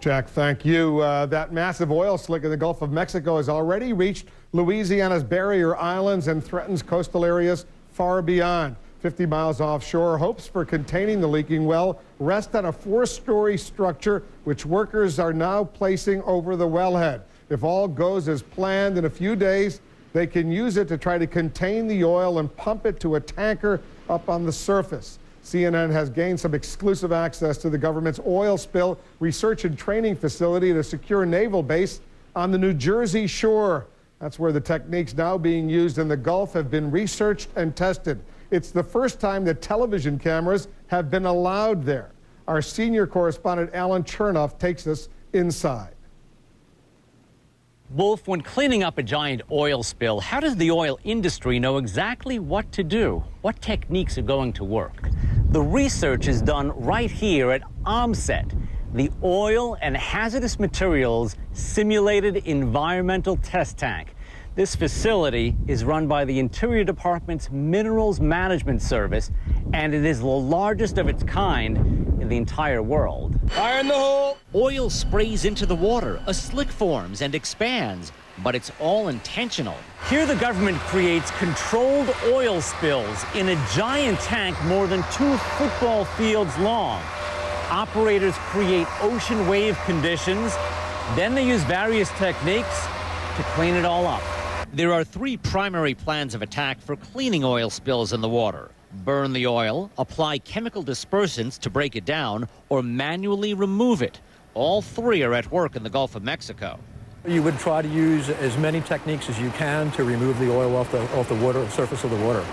Jack, thank you. That massive oil slick in the Gulf of Mexico has already reached Louisiana's barrier islands and threatens coastal areas far beyond. 50 miles offshore, hopes for containing the leaking well rest on a 4-story structure which workers are now placing over the wellhead. If all goes as planned, in a few days, they can use it to try to contain the oil and pump it to a tanker up on the surface. CNN has gained some exclusive access to the government's oil spill research and training facility at a secure naval base on the New Jersey shore. That's where the techniques now being used in the Gulf have been researched and tested. It's the first time that television cameras have been allowed there. Our senior correspondent Alan Chernoff takes us inside. Wolf, when cleaning up a giant oil spill, how does the oil industry know exactly what to do? What techniques are going to work? The research is done right here at OMSET, the Oil and Hazardous Materials Simulated Environmental Test Tank. This facility is run by the Interior Department's Minerals Management Service, and it is the largest of its kind in the entire world. Fire in the hole! Oil sprays into the water, a slick forms and expands, but it's all intentional. Here the government creates controlled oil spills in a giant tank more than 2 football fields long. Operators create ocean wave conditions, then they use various techniques to clean it all up. There are 3 primary plans of attack for cleaning oil spills in the water. Burn the oil, apply chemical dispersants to break it down, or manually remove it. All 3 are at work in the Gulf of Mexico. You would try to use as many techniques as you can to remove the oil off the water, surface of the water.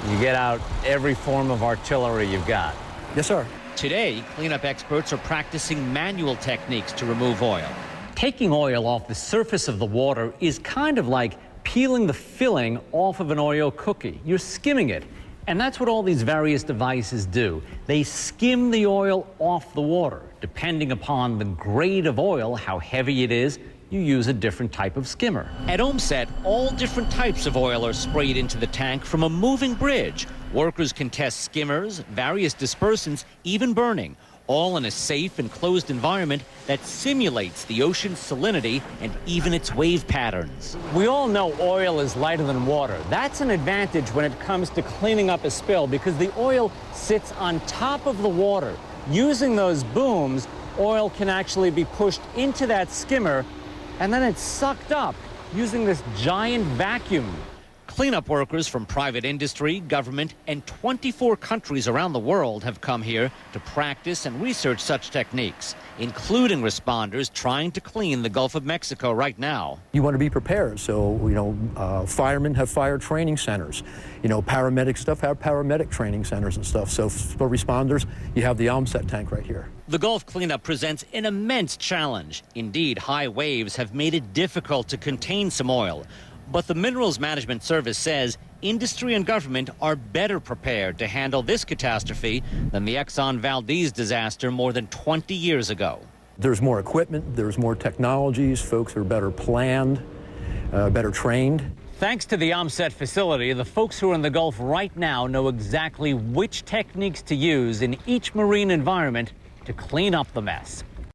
You get out every form of artillery you've got. Yes, sir. Today, cleanup experts are practicing manual techniques to remove oil. Taking oil off the surface of the water is kind of like peeling the filling off of an Oreo cookie. You're skimming it. And that's what all these various devices do. They skim the oil off the water. Depending upon the grade of oil, how heavy it is, you use a different type of skimmer. At OMSET, all different types of oil are sprayed into the tank from a moving bridge. Workers can test skimmers, various dispersants, even burning, all in a safe and closed environment that simulates the ocean's salinity and even its wave patterns. We all know oil is lighter than water. That's an advantage when it comes to cleaning up a spill because the oil sits on top of the water. Using those booms, oil can actually be pushed into that skimmer and then it's sucked up using this giant vacuum. Cleanup workers from private industry, government, and 24 countries around the world have come here to practice and research such techniques, including responders trying to clean the Gulf of Mexico right now. You want to be prepared. So, firemen have fire training centers. Paramedic stuff have paramedic training centers and stuff. So for responders, you have the OMSET tank right here. The Gulf cleanup presents an immense challenge. Indeed, high waves have made it difficult to contain some oil. But the Minerals Management Service says industry and government are better prepared to handle this catastrophe than the Exxon Valdez disaster more than 20 years ago. There's more equipment, there's more technologies, folks are better planned, better trained. Thanks to the OMSET facility, the folks who are in the Gulf right now know exactly which techniques to use in each marine environment to clean up the mess.